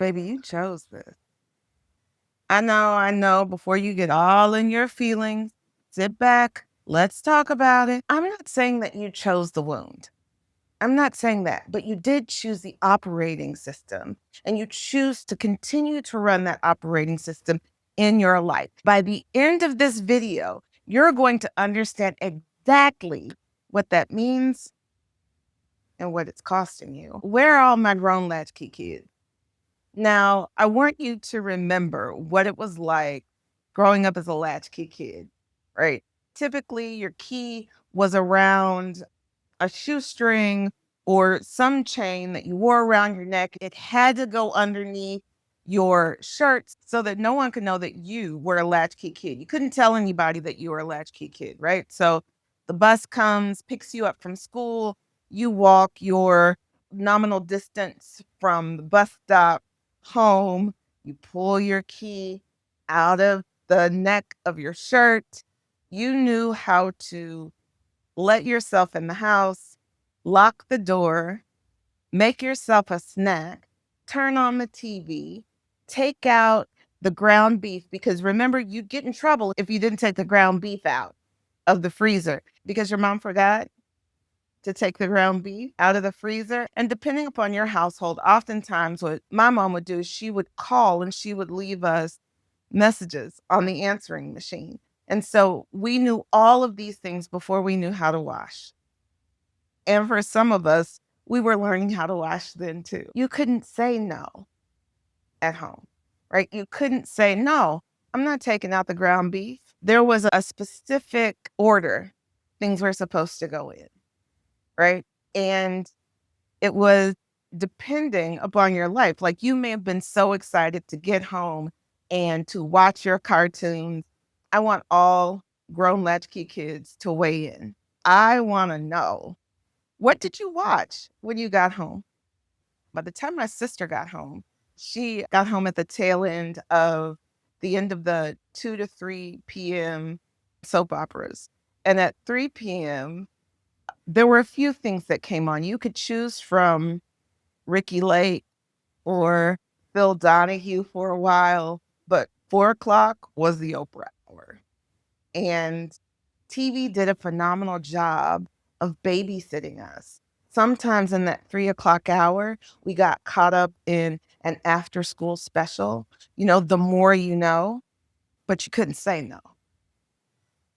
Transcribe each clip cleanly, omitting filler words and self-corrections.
Baby, you chose this. I know. Before you get all in your feelings, sit back. Let's talk about it. I'm not saying that you chose the wound. I'm not saying that, but you did choose the operating system and you choose to continue to run that operating system in your life. By the end of this video, you're going to understand exactly what that means and what it's costing you. Where are all my grown latchkey kids? Now, I want you to remember what it was like growing up as a latchkey kid, right? Typically, your key was around a shoestring or some chain that you wore around your neck. It had to go underneath your shirts so that no one could know that you were a latchkey kid. You couldn't tell anybody that you were a latchkey kid, right? So the bus comes, picks you up from school, you walk your nominal distance from the bus stop home, you pull your key out of the neck of your shirt. You knew how to let yourself in the house, lock the door, make yourself a snack, turn on the TV, take out the ground beef, because remember, you'd get in trouble if you didn't take the ground beef out of the freezer because your mom forgot to take the ground beef out of the freezer. And depending upon your household, oftentimes what my mom would do is she would call and she would leave us messages on the answering machine. And so we knew all of these things before we knew how to wash. And for some of us, we were learning how to wash then too. You couldn't say no at home, right? You couldn't say, no, I'm not taking out the ground beef. There was a specific order things were supposed to go in, right? And it was depending upon your life. Like you may have been so excited to get home and to watch your cartoons. I want all grown latchkey kids to weigh in. I want to know, what did you watch when you got home? By the time my sister got home, she got home at the tail end of the end of the 2 to 3 p.m. soap operas. And at 3 p.m., there were a few things that came on. You could choose from Ricky Lake or Phil Donahue for a while, but 4 o'clock was the Oprah hour. And TV did a phenomenal job of babysitting us. Sometimes in that 3 o'clock hour, we got caught up in an after school special, the more you know, but you couldn't say no.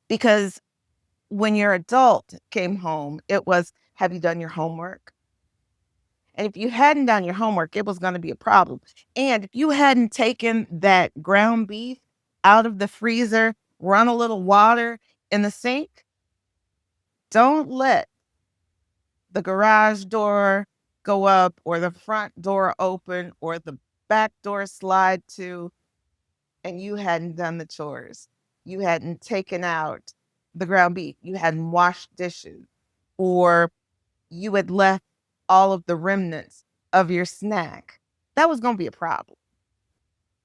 Because when your adult came home, it was, have you done your homework? And if you hadn't done your homework, it was going to be a problem. And if you hadn't taken that ground beef out of the freezer, run a little water in the sink, don't let the garage door go up or the front door open or the back door slide to, and you hadn't done the chores. You hadn't taken out the ground beef. You hadn't washed dishes, or you had left all of the remnants of your snack. That was going to be a problem.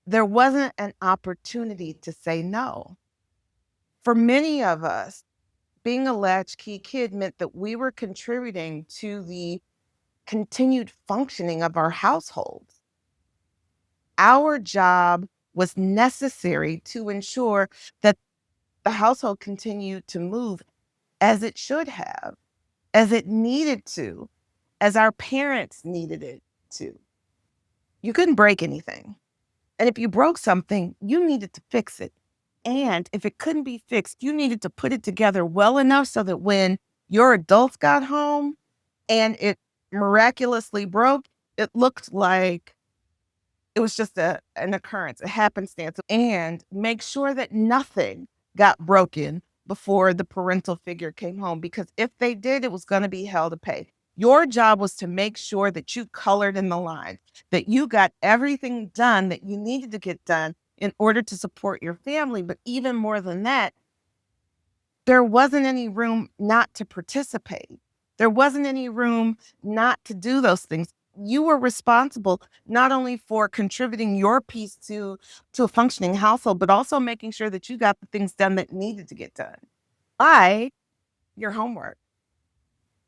There wasn't an opportunity to say no. For many of us, being a latchkey kid meant that we were contributing to the continued functioning of our households. Our job was necessary to ensure that the household continued to move as it should have, as it needed to, as our parents needed it to. You couldn't break anything. And if you broke something, you needed to fix it. And if it couldn't be fixed, you needed to put it together well enough so that when your adults got home and it miraculously broke, it looked like it was just an occurrence, a happenstance. And make sure that nothing got broken before the parental figure came home, because if they did, it was going to be hell to pay. Your job was to make sure that you colored in the line, that you got everything done that you needed to get done in order to support your family. But even more than that, there wasn't any room not to participate. There wasn't any room not to do those things. You were responsible not only for contributing your piece to a functioning household, but also making sure that you got the things done that needed to get done. Like your homework.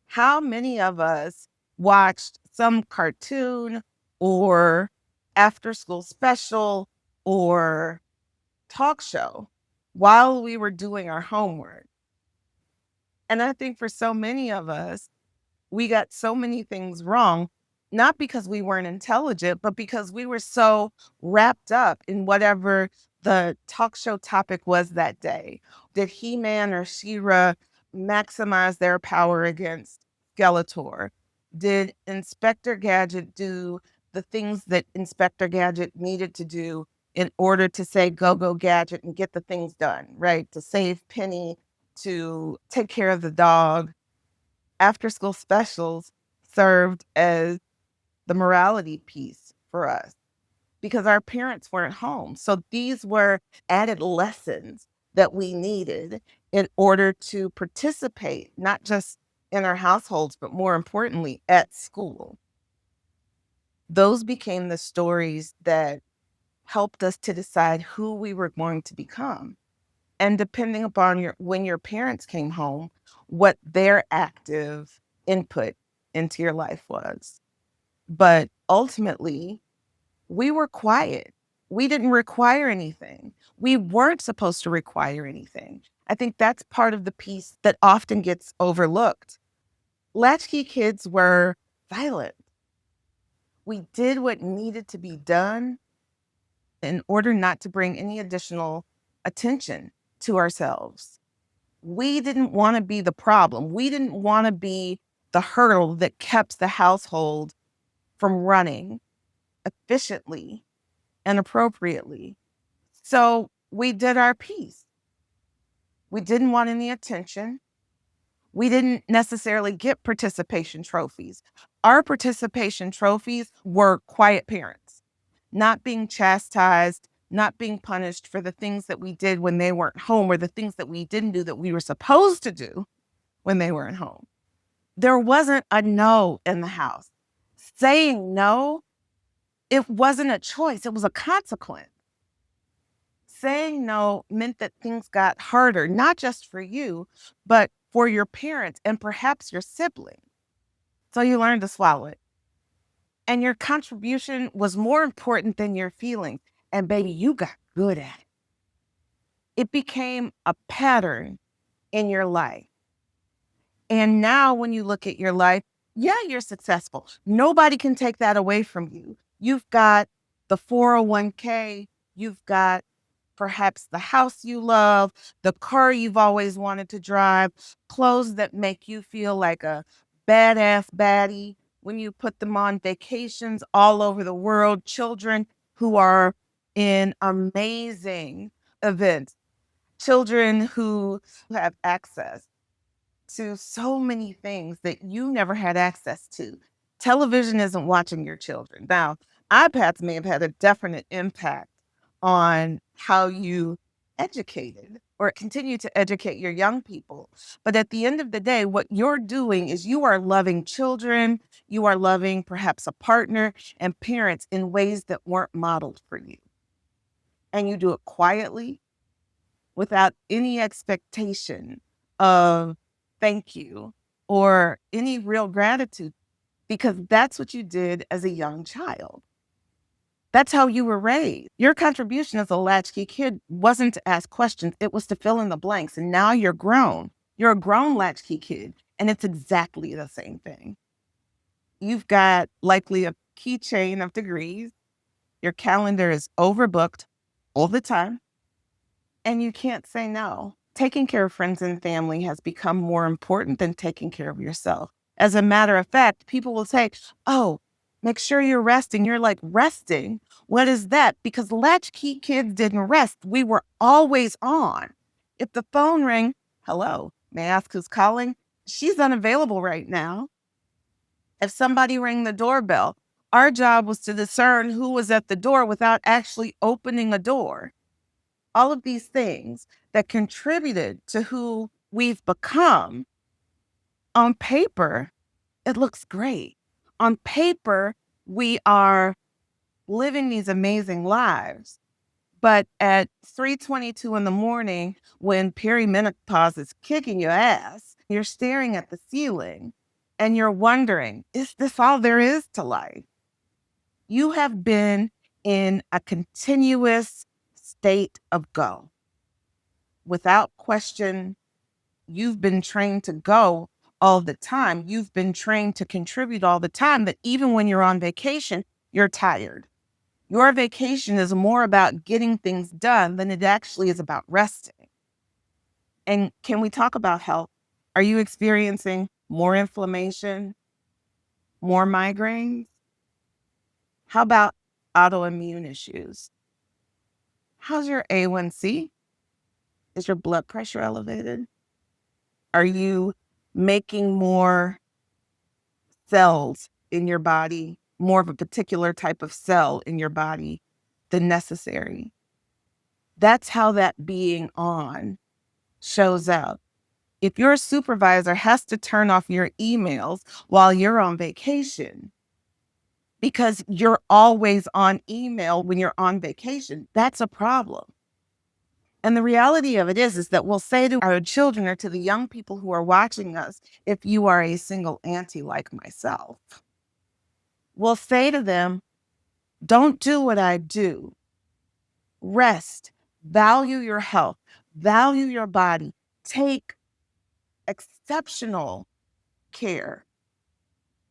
How many of us watched some cartoon or after school special or talk show while we were doing our homework. And I think for so many of us, we got so many things wrong, not because we weren't intelligent, but because we were so wrapped up in whatever the talk show topic was that day. Did He-Man or She-Ra maximize their power against Skeletor? Did Inspector Gadget do the things that Inspector Gadget needed to do in order to say go go gadget and get the things done, right? To save Penny, to take care of the dog. After school specials served as the morality piece for us because our parents weren't home. So these were added lessons that we needed in order to participate, not just in our households, but more importantly, at school. Those became the stories that helped us to decide who we were going to become. And depending upon when your parents came home, what their active input into your life was. But ultimately, we were quiet. We didn't require anything. We weren't supposed to require anything. I think that's part of the piece that often gets overlooked. Latchkey kids were violent. We did what needed to be done in order not to bring any additional attention to ourselves. We didn't want to be the problem. We didn't want to be the hurdle that kept the household from running efficiently and appropriately. So we did our piece. We didn't want any attention. We didn't necessarily get participation trophies. Our participation trophies were quiet parents, not being chastised, not being punished for the things that we did when they weren't home or the things that we didn't do that we were supposed to do when they weren't home. There wasn't a no in the house. Saying no, it wasn't a choice, it was a consequence. Saying no meant that things got harder, not just for you, but for your parents and perhaps your sibling. So you learned to swallow it. And your contribution was more important than your feelings. And baby, you got good at it. It became a pattern in your life. And now when you look at your life, yeah, you're successful. Nobody can take that away from you. You've got the 401k, you've got perhaps the house you love, the car you've always wanted to drive, clothes that make you feel like a badass baddie when you put them on vacations all over the world, children who are in amazing events, children who have access to so many things that you never had access to. Television isn't watching your children. Now, iPads may have had a definite impact on how you educated or continue to educate your young people. But at the end of the day, what you're doing is you are loving children, you are loving perhaps a partner and parents in ways that weren't modeled for you. And you do it quietly without any expectation of thank you or any real gratitude because that's what you did as a young child. That's how you were raised. Your contribution as a latchkey kid wasn't to ask questions, it was to fill in the blanks. And now you're grown. You're a grown latchkey kid, and it's exactly the same thing. You've got likely a keychain of degrees. Your calendar is overbooked all the time. And you can't say no. Taking care of friends and family has become more important than taking care of yourself. As a matter of fact, people will say, oh, make sure you're resting. You're like, resting? What is that? Because latchkey kids didn't rest. We were always on. If the phone rang, hello, may I ask who's calling? She's unavailable right now. If somebody rang the doorbell, our job was to discern who was at the door without actually opening a door. All of these things that contributed to who we've become, on paper, it looks great. On paper, we are living these amazing lives. But at 3:22 in the morning, when perimenopause is kicking your ass, you're staring at the ceiling and you're wondering, is this all there is to life? You have been in a continuous state of go. Without question, you've been trained to go all the time. You've been trained to contribute all the time, that even when you're on vacation, you're tired. Your vacation is more about getting things done than it actually is about resting. And can we talk about health? Are you experiencing more inflammation, more migraines? How about autoimmune issues? How's your A1C? Is your blood pressure elevated? Are you making more cells in your body, more of a particular type of cell in your body than necessary? That's how that being on shows up. If your supervisor has to turn off your emails while you're on vacation because you're always on email when you're on vacation, that's a problem. And the reality of it is that we'll say to our children or to the young people who are watching us, if you are a single auntie like myself, we'll say to them, don't do what I do. Rest, value your health, value your body, take exceptional care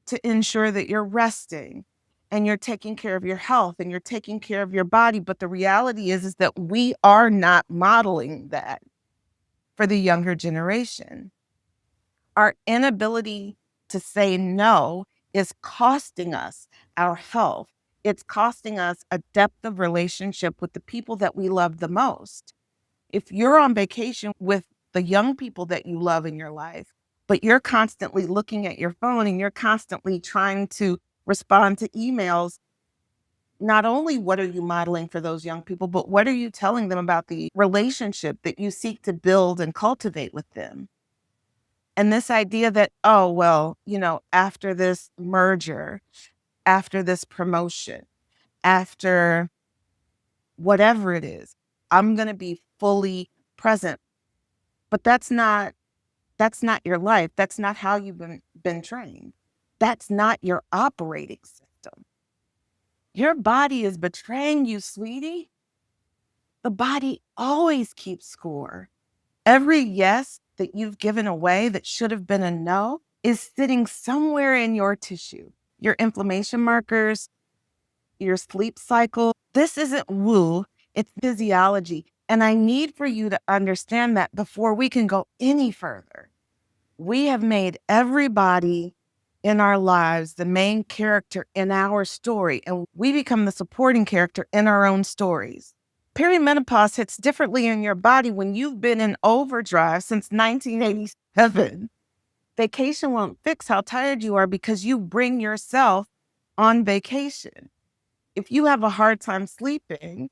to ensure that you're resting and you're taking care of your health and you're taking care of your body. But the reality is that we are not modeling that for the younger generation. Our inability to say no is costing us our health. It's costing us a depth of relationship with the people that we love the most. If you're on vacation with the young people that you love in your life, but you're constantly looking at your phone and you're constantly trying to respond to emails, not only what are you modeling for those young people, but what are you telling them about the relationship that you seek to build and cultivate with them? And this idea that, oh, well, after this merger, after this promotion, after whatever it is, I'm going to be fully present. But that's not your life. That's not how you've been trained. That's not your operating system. Your body is betraying you, sweetie. The body always keeps score. Every yes that you've given away that should have been a no is sitting somewhere in your tissue. Your inflammation markers, your sleep cycle. This isn't woo, it's physiology. And I need for you to understand that before we can go any further. We have made everybody in our lives the main character in our story, and we become the supporting character in our own stories. Perimenopause hits differently in your body when you've been in overdrive since 1987. Vacation won't fix how tired you are because you bring yourself on vacation. If you have a hard time sleeping,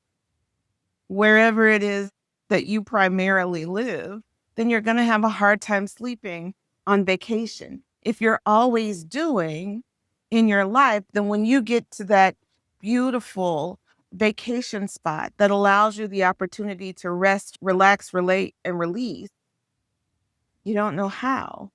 wherever it is that you primarily live, then you're going to have a hard time sleeping on vacation. If you're always doing in your life, then when you get to that beautiful vacation spot that allows you the opportunity to rest, relax, relate, and release, you don't know how.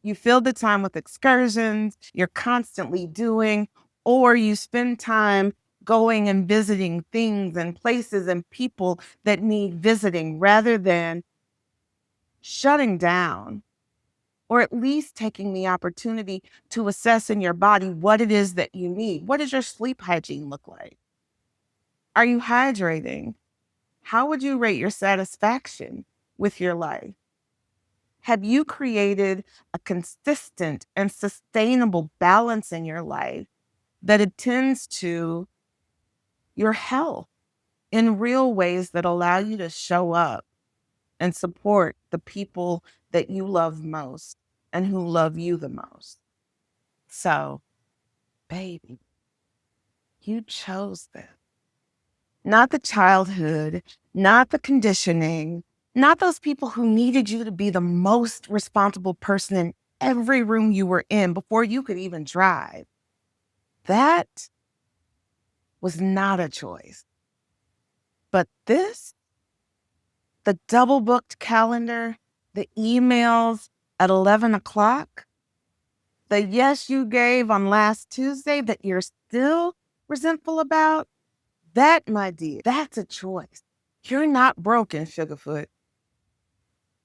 You fill the time with excursions, you're constantly doing, or you spend time going and visiting things and places and people that need visiting rather than shutting down, or at least taking the opportunity to assess in your body what it is that you need. What does your sleep hygiene look like? Are you hydrating? How would you rate your satisfaction with your life? Have you created a consistent and sustainable balance in your life that attends to your health in real ways that allow you to show up and support the people that you love most and who love you the most? So, baby, you chose this. Not the childhood, not the conditioning, not those people who needed you to be the most responsible person in every room you were in before you could even drive. That was not a choice. But this, the double booked calendar, the emails at 11 o'clock, the yes you gave on last Tuesday that you're still resentful about, That, my dear, that's a choice. You're not broken, Sugarfoot.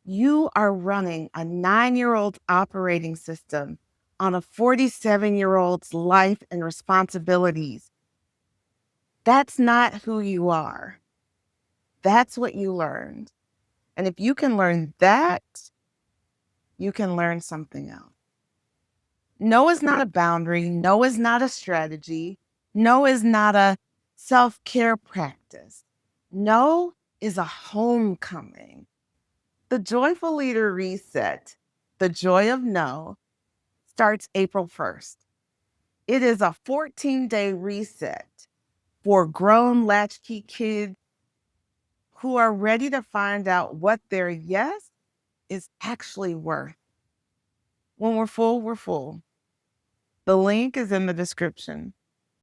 You are running a 9-year-old operating system on a 47-year-old's life and responsibilities. That's not who you are. That's what you learned. And if you can learn that, you can learn something else. No is not a boundary. No is not a strategy. No is not a self care practice. No is a homecoming. The Joyful Leader Reset, the joy of no, starts April 1st. It is a 14-day reset for grown latchkey kids who are ready to find out what their yes is actually worth. When we're full, we're full. The link is in the description.